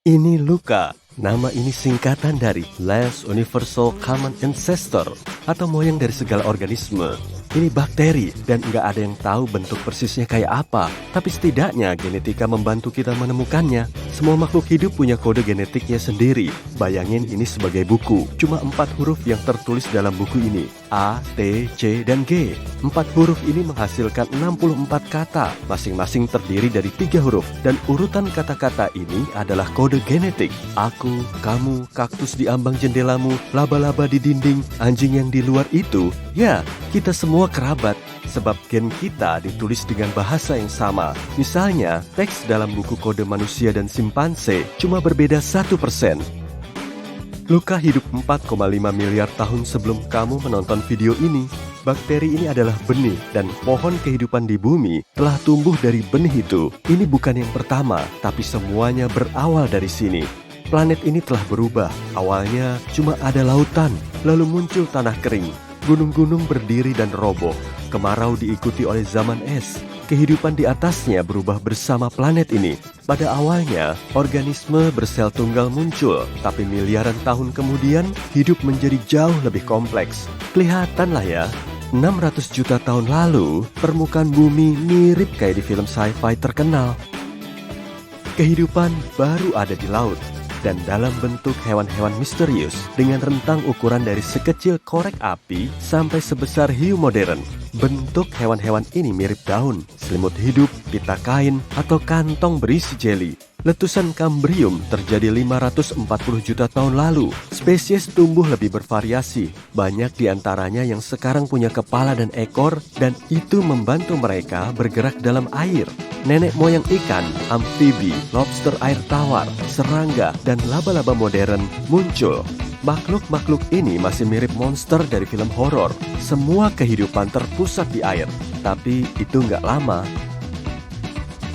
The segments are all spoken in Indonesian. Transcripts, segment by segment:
Ini Luca. Nama ini singkatan dari Last Universal Common Ancestor atau moyang dari segala organisme. Ini bakteri dan nggak ada yang tahu bentuk persisnya kayak apa. Tapi setidaknya genetika membantu kita menemukannya. Semua makhluk hidup punya kode genetiknya sendiri. Bayangin ini sebagai buku. Cuma 4 huruf yang tertulis dalam buku ini. A, T, C, dan G. 4 huruf ini menghasilkan 64 kata. Masing-masing terdiri dari 3 huruf. Dan urutan kata-kata ini adalah kode genetik. Aku, kamu, kaktus di ambang jendelamu, laba-laba di dinding, anjing yang di luar itu. Ya, kita semua kerabat, sebab gen kita ditulis dengan bahasa yang sama. Misalnya, teks dalam buku kode manusia dan simpanse cuma berbeda 1%. Luca hidup 4,5 miliar tahun sebelum kamu menonton video ini. Bakteri ini adalah benih dan pohon kehidupan di bumi telah tumbuh dari benih itu. Ini bukan yang pertama, tapi semuanya berawal dari sini. Planet ini telah berubah. Awalnya cuma ada lautan, lalu muncul tanah kering. Gunung-gunung berdiri dan roboh. Kemarau diikuti oleh zaman es. Kehidupan di atasnya berubah bersama planet ini. Pada awalnya, organisme bersel tunggal muncul, tapi miliaran tahun kemudian, hidup menjadi jauh lebih kompleks. Kelihatanlah ya, 600 juta tahun lalu, permukaan bumi mirip kayak di film sci-fi terkenal. Kehidupan baru ada di laut. Dan dalam bentuk hewan-hewan misterius dengan rentang ukuran dari sekecil korek api sampai sebesar hiu modern. Bentuk hewan-hewan ini mirip daun, selimut hidup, pita kain, atau kantong berisi jeli. Letusan Kambrium terjadi 540 juta tahun lalu. Spesies tumbuh lebih bervariasi. Banyak di antaranya yang sekarang punya kepala dan ekor, dan itu membantu mereka bergerak dalam air. Nenek moyang ikan, amfibi, lobster air tawar, serangga, dan laba-laba modern muncul. Makhluk-makhluk ini masih mirip monster dari film horor. Semua kehidupan terpusat di air, tapi itu nggak lama.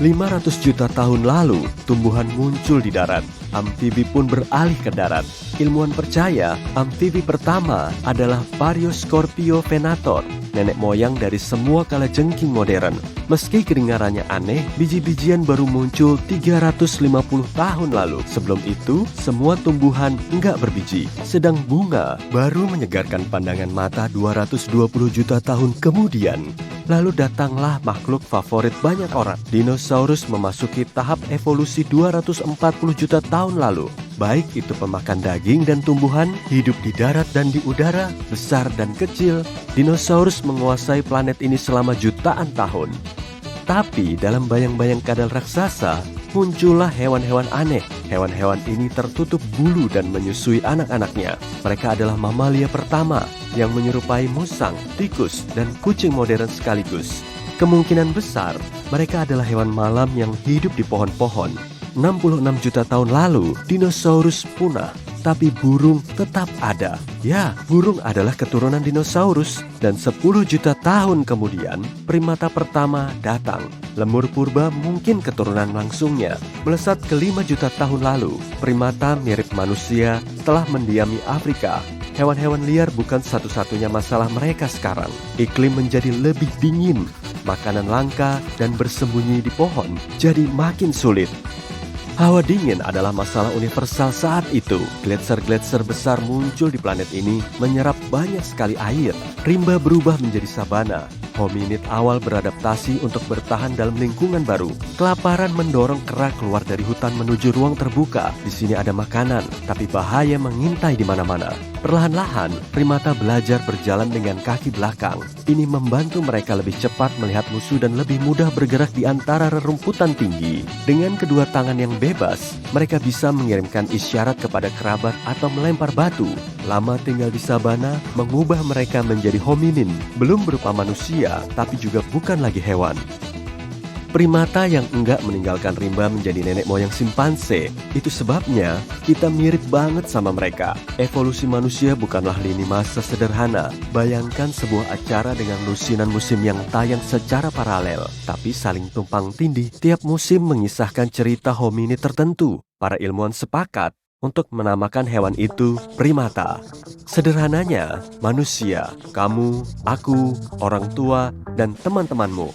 500 juta tahun lalu, tumbuhan muncul di darat. Amfibi pun beralih ke darat. Ilmuwan percaya, amfibi pertama adalah Varioscorpio venator, nenek moyang dari semua kalajengking modern. Meski kedengarannya aneh, biji-bijian baru muncul 350 tahun lalu. Sebelum itu, semua tumbuhan enggak berbiji. Sedang bunga baru menyegarkan pandangan mata 220 juta tahun kemudian. Lalu datanglah makhluk favorit banyak orang. Dinosaurus memasuki tahap evolusi 240 juta tahun lalu. Baik itu pemakan daging dan tumbuhan, hidup di darat dan di udara, besar dan kecil. Dinosaurus menguasai planet ini selama jutaan tahun. Tapi dalam bayang-bayang kadal raksasa, muncullah hewan-hewan aneh. Hewan-hewan ini tertutup bulu dan menyusui anak-anaknya. Mereka adalah mamalia pertama yang menyerupai musang, tikus, dan kucing modern sekaligus. Kemungkinan besar, mereka adalah hewan malam yang hidup di pohon-pohon. 66 juta tahun lalu, dinosaurus punah. Tapi burung tetap ada. Ya, burung adalah keturunan dinosaurus. Dan 10 juta tahun kemudian, primata pertama datang. Lemur purba mungkin keturunan langsungnya. Melesat ke 5 juta tahun lalu, primata mirip manusia telah mendiami Afrika. Hewan-hewan liar bukan satu-satunya masalah mereka sekarang. Iklim menjadi lebih dingin. Makanan langka dan bersembunyi di pohon jadi makin sulit. Hawa dingin adalah masalah universal saat itu. Gletser-gletser besar muncul di planet ini, menyerap banyak sekali air. Rimba berubah menjadi sabana. Hominid awal beradaptasi untuk bertahan dalam lingkungan baru. Kelaparan mendorong kera keluar dari hutan menuju ruang terbuka. Di sini ada makanan, tapi bahaya mengintai di mana-mana. Perlahan-lahan, primata belajar berjalan dengan kaki belakang. Ini membantu mereka lebih cepat melihat musuh dan lebih mudah bergerak di antara rerumputan tinggi. Dengan kedua tangan yang bebas, mereka bisa mengirimkan isyarat kepada kerabat atau melempar batu. Lama tinggal di sabana mengubah mereka menjadi hominin, belum berupa manusia, tapi juga bukan lagi hewan. Primata yang enggak meninggalkan rimba menjadi nenek moyang simpanse. Itu sebabnya kita mirip banget sama mereka. Evolusi manusia bukanlah lini masa sederhana. Bayangkan sebuah acara dengan lusinan musim yang tayang secara paralel, tapi saling tumpang tindih. Tiap musim mengisahkan cerita hominid tertentu. Para ilmuwan sepakat untuk menamakan hewan itu primata. Sederhananya, manusia, kamu, aku, orang tua, dan teman-temanmu.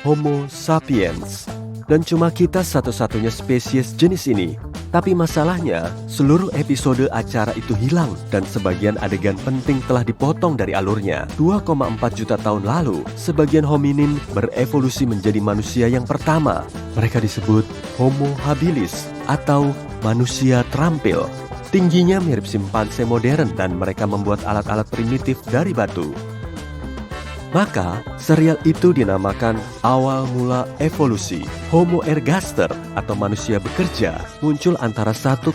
Homo sapiens. Dan cuma kita satu-satunya spesies jenis ini. Tapi masalahnya, seluruh episode acara itu hilang dan sebagian adegan penting telah dipotong dari alurnya. 2,4 juta tahun lalu, sebagian hominin berevolusi menjadi manusia yang pertama. Mereka disebut Homo habilis atau manusia terampil. Tingginya mirip simpanse modern dan mereka membuat alat-alat primitif dari batu. Maka, serial itu dinamakan awal mula evolusi. Homo ergaster atau manusia bekerja muncul antara 1,8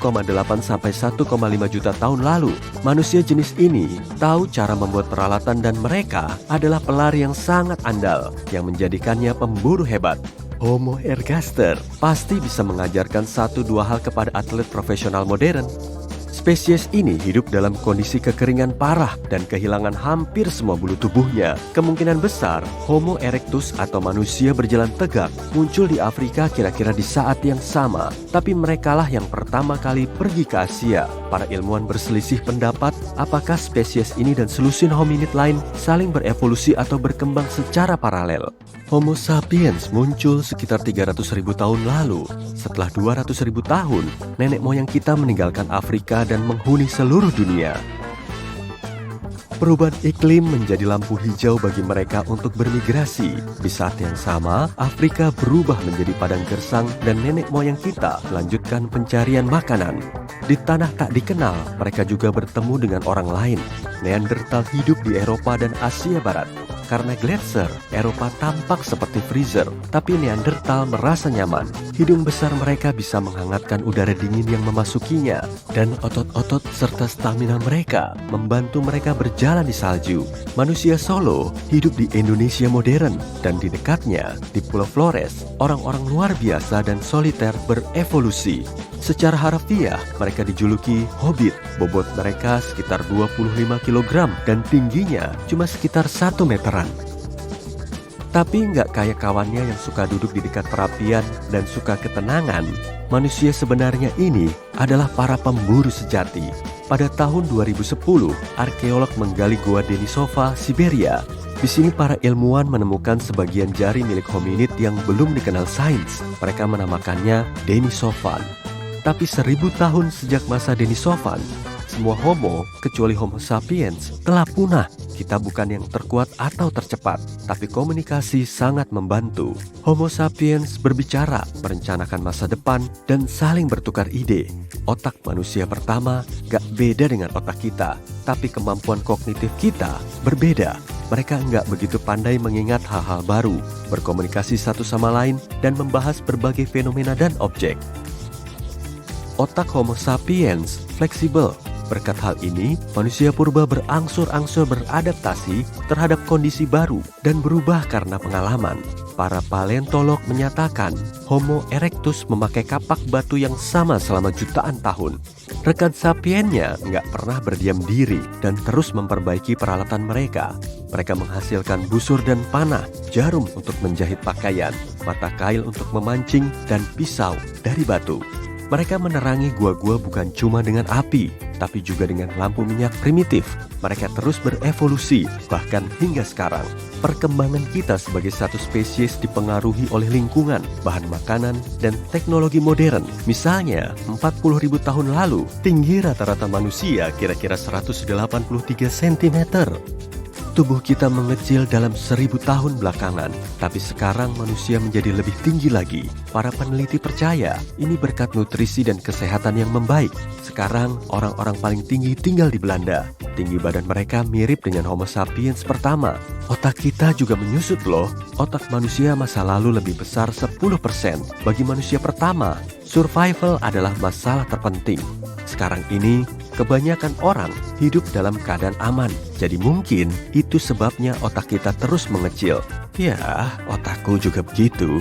sampai 1,5 juta tahun lalu. Manusia jenis ini tahu cara membuat peralatan dan mereka adalah pelari yang sangat andal yang menjadikannya pemburu hebat. Homo ergaster pasti bisa mengajarkan 1-2 hal kepada atlet profesional modern. Spesies ini hidup dalam kondisi kekeringan parah dan kehilangan hampir semua bulu tubuhnya. Kemungkinan besar, Homo erectus atau manusia berjalan tegak muncul di Afrika kira-kira di saat yang sama. Tapi merekalah yang pertama kali pergi ke Asia. Para ilmuwan berselisih pendapat apakah spesies ini dan selusin hominid lain saling berevolusi atau berkembang secara paralel. Homo sapiens muncul sekitar 300.000 tahun lalu. Setelah 200.000 tahun, nenek moyang kita meninggalkan Afrika dan menghuni seluruh dunia. Perubahan iklim menjadi lampu hijau bagi mereka untuk bermigrasi. Di saat yang sama, Afrika berubah menjadi padang gersang dan nenek moyang kita melanjutkan pencarian makanan. Di tanah tak dikenal, mereka juga bertemu dengan orang lain. Neanderthal hidup di Eropa dan Asia Barat. Karena gletser, Eropa tampak seperti freezer, tapi Neanderthal merasa nyaman. Hidung besar mereka bisa menghangatkan udara dingin yang memasukinya, dan otot-otot serta stamina mereka membantu mereka berjalan di salju. Manusia Solo hidup di Indonesia modern, dan di dekatnya, di Pulau Flores, orang-orang luar biasa dan soliter berevolusi. Secara harfiah, mereka dijuluki Hobbit. Bobot mereka sekitar 25 kg dan tingginya cuma sekitar 1 meteran. Tapi nggak kayak kawannya yang suka duduk di dekat perapian dan suka ketenangan. Manusia sebenarnya ini adalah para pemburu sejati. Pada tahun 2010, arkeolog menggali Gua Denisova, Siberia. Di sini para ilmuwan menemukan sebagian jari milik hominid yang belum dikenal sains. Mereka menamakannya Denisovan. Tapi 1000 tahun sejak masa Denisovan, semua homo kecuali Homo sapiens telah punah. Kita bukan yang terkuat atau tercepat, tapi komunikasi sangat membantu. Homo sapiens berbicara, merencanakan masa depan, dan saling bertukar ide. Otak manusia pertama gak beda dengan otak kita, tapi kemampuan kognitif kita berbeda. Mereka nggak begitu pandai mengingat hal-hal baru, berkomunikasi satu sama lain, dan membahas berbagai fenomena dan objek. Otak Homo sapiens fleksibel. Berkat hal ini, manusia purba berangsur-angsur beradaptasi terhadap kondisi baru dan berubah karena pengalaman. Para paleontolog menyatakan Homo erectus memakai kapak batu yang sama selama jutaan tahun. Rekan sapiennya nggak pernah berdiam diri dan terus memperbaiki peralatan mereka. Mereka menghasilkan busur dan panah, jarum untuk menjahit pakaian, mata kail untuk memancing, dan pisau dari batu. Mereka menerangi gua-gua bukan cuma dengan api, tapi juga dengan lampu minyak primitif. Mereka terus berevolusi, bahkan hingga sekarang. Perkembangan kita sebagai satu spesies dipengaruhi oleh lingkungan, bahan makanan, dan teknologi modern. Misalnya, 40.000 tahun lalu, tinggi rata-rata manusia kira-kira 183 cm. Tubuh kita mengecil dalam 1000 tahun belakangan, tapi sekarang manusia menjadi lebih tinggi lagi. Para peneliti percaya ini berkat nutrisi dan kesehatan yang membaik. Sekarang orang-orang paling tinggi tinggal di Belanda. Tinggi badan mereka mirip dengan Homo sapiens pertama. Otak kita juga menyusut loh. Otak manusia masa lalu lebih besar 10%. Bagi manusia pertama, survival adalah masalah terpenting. Sekarang ini, kebanyakan orang hidup dalam keadaan aman. Jadi mungkin itu sebabnya otak kita terus mengecil. Ya, otakku juga begitu.